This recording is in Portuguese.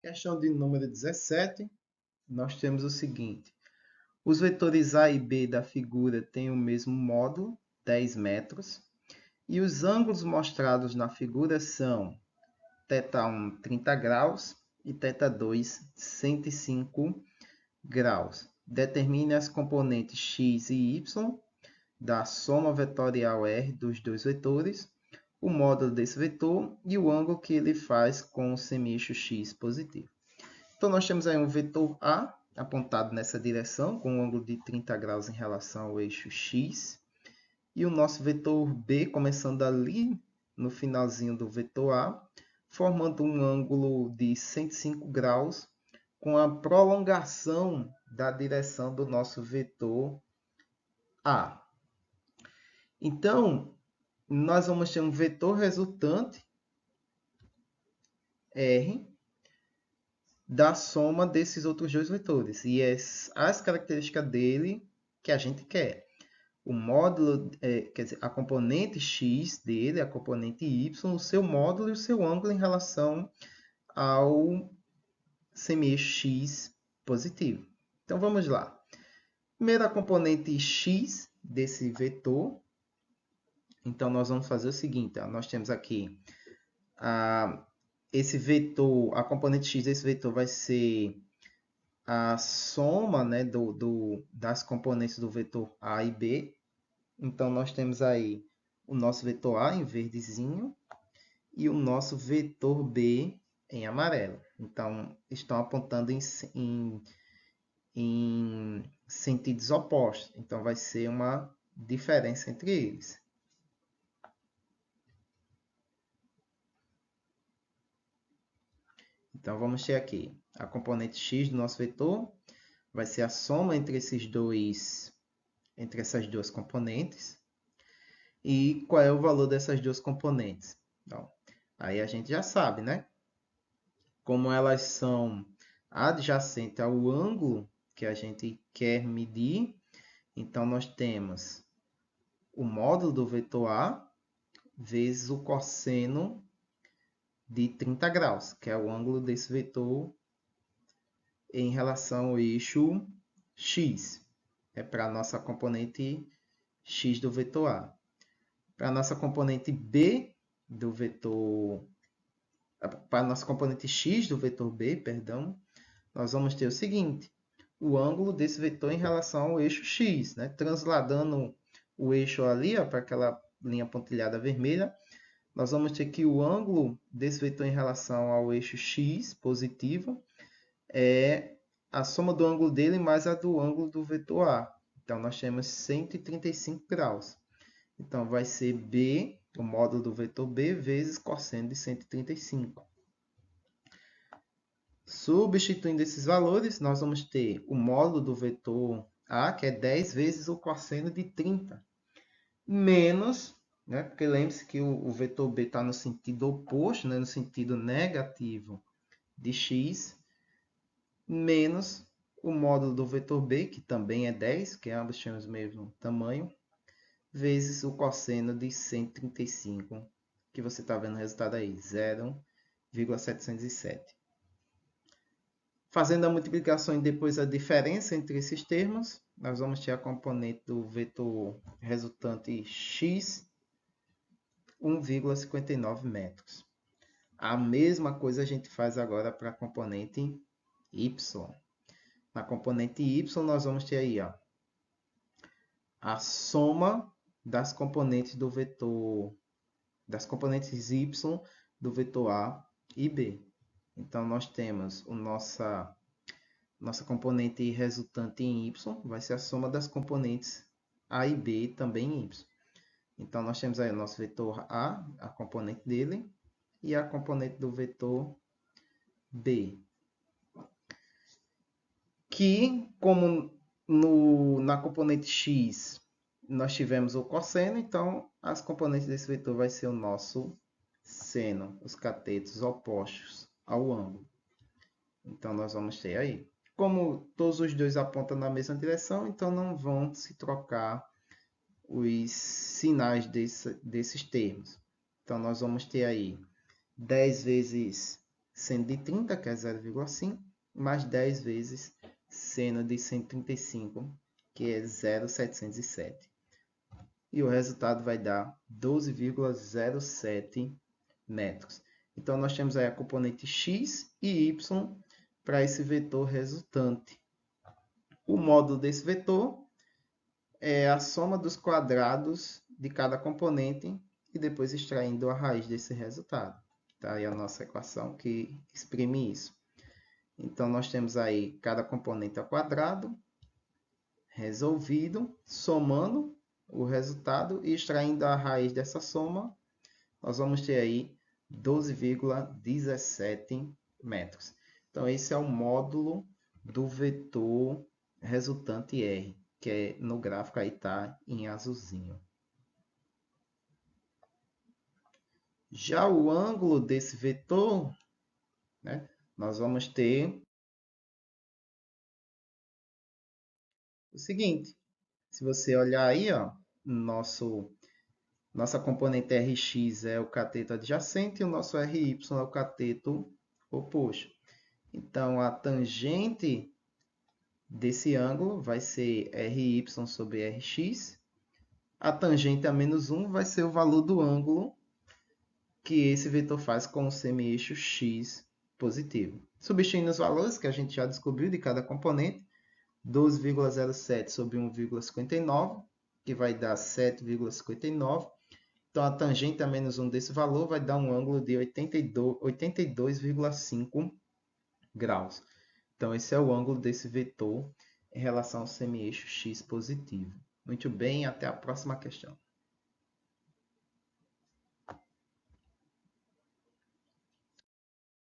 Questão de número 17, nós temos o seguinte. Os vetores A e B da figura têm o mesmo módulo, 10 metros, e os ângulos mostrados na figura são θ1, 30 graus, e θ2, 105 graus. Determine as componentes x e y da soma vetorial R dos dois vetores, o módulo desse vetor e o ângulo que ele faz com o semieixo x positivo. Então, nós temos aí um vetor A apontado nessa direção, com um ângulo de 30 graus em relação ao eixo x. E o nosso vetor B, começando ali no finalzinho do vetor A, formando um ângulo de 105 graus, com a prolongação da direção do nosso vetor A. Então, nós vamos ter um vetor resultante, R, da soma desses outros dois vetores. E as características dele que a gente quer. O módulo, quer dizer, a componente x dele, a componente y, o seu módulo e o seu ângulo em relação ao semieixo x positivo. Então, vamos lá. Primeiro, a componente x desse vetor. Então, nós vamos fazer o seguinte. Nós temos aqui esse vetor, a componente x desse vetor vai ser a soma, né, das componentes do vetor A e B. Então, nós temos aí o nosso vetor A em verdezinho e o nosso vetor B em amarelo. Então, estão apontando em sentidos opostos. Então, vai ser uma diferença entre eles. Então, vamos ter aqui a componente x do nosso vetor, vai ser a soma entre essas duas componentes. E qual é o valor dessas duas componentes? Então, aí a gente já sabe, né? Como elas são adjacentes ao ângulo que a gente quer medir, então nós temos o módulo do vetor A vezes o cosseno de 30 graus, que é o ângulo desse vetor em relação ao eixo x. É para a nossa componente x do vetor A. Para a nossa componente B do vetor... Para a nossa componente x do vetor B, perdão, nós vamos ter o seguinte. O ângulo desse vetor em relação ao eixo x. Né? Transladando o eixo ali para aquela linha pontilhada vermelha, nós vamos ter que o ângulo desse vetor em relação ao eixo x positivo é a soma do ângulo dele mais a do ângulo do vetor A. Então, nós temos 135 graus. Então, vai ser B, o módulo do vetor B, vezes cosseno de 135. Substituindo esses valores, nós vamos ter o módulo do vetor A, que é 10 vezes o cosseno de 30, menos, né, porque lembre-se que o vetor B está no sentido oposto, né, no sentido negativo de x, menos o módulo do vetor B, que também é 10, que ambos têm o mesmo tamanho, vezes o cosseno de 135, que você está vendo o resultado aí, 0,707. Fazendo a multiplicação e depois a diferença entre esses termos, nós vamos ter a componente do vetor resultante x, 1,59 metros. A mesma coisa a gente faz agora para a componente y. Na componente y, nós vamos ter aí a soma das componentes do vetor, das componentes y do vetor A e B. Então, nós temos nossa componente resultante em y, vai ser a soma das componentes A e B também em y. Então, nós temos aí o nosso vetor A, a componente dele, e a componente do vetor B. Que, como na componente x nós tivemos o cosseno, então as componentes desse vetor vai ser o nosso seno, os catetos opostos ao ângulo. Então, nós vamos ter aí. Como todos os dois apontam na mesma direção, então não vão se trocar os sinais desses termos. Então, nós vamos ter aí 10 vezes seno de 30, que é 0,5, mais 10 vezes seno de 135, que é 0,707. E o resultado vai dar 12,07 metros. Então, nós temos aí a componente x e y para esse vetor resultante. O módulo desse vetor é a soma dos quadrados de cada componente e depois extraindo a raiz desse resultado. Tá aí a nossa equação que exprime isso. Então, nós temos aí cada componente ao quadrado resolvido, somando o resultado e extraindo a raiz dessa soma, nós vamos ter aí 12,17 metros. Então, esse é o módulo do vetor resultante R, que é, no gráfico aí está em azulzinho. Já o ângulo desse vetor, né, nós vamos ter o seguinte. Se você olhar aí, ó, nossa componente Rx é o cateto adjacente e o nosso Ry é o cateto oposto. Então, a tangente desse ângulo vai ser Ry sobre Rx. A tangente a menos 1 vai ser o valor do ângulo que esse vetor faz com o semi-eixo x positivo. Substituindo os valores que a gente já descobriu de cada componente, 12,07 sobre 1,59, que vai dar 7,59. Então, a tangente a menos 1 desse valor vai dar um ângulo de 82,5 graus. Então, esse é o ângulo desse vetor em relação ao semi-eixo x positivo. Muito bem, até a próxima questão.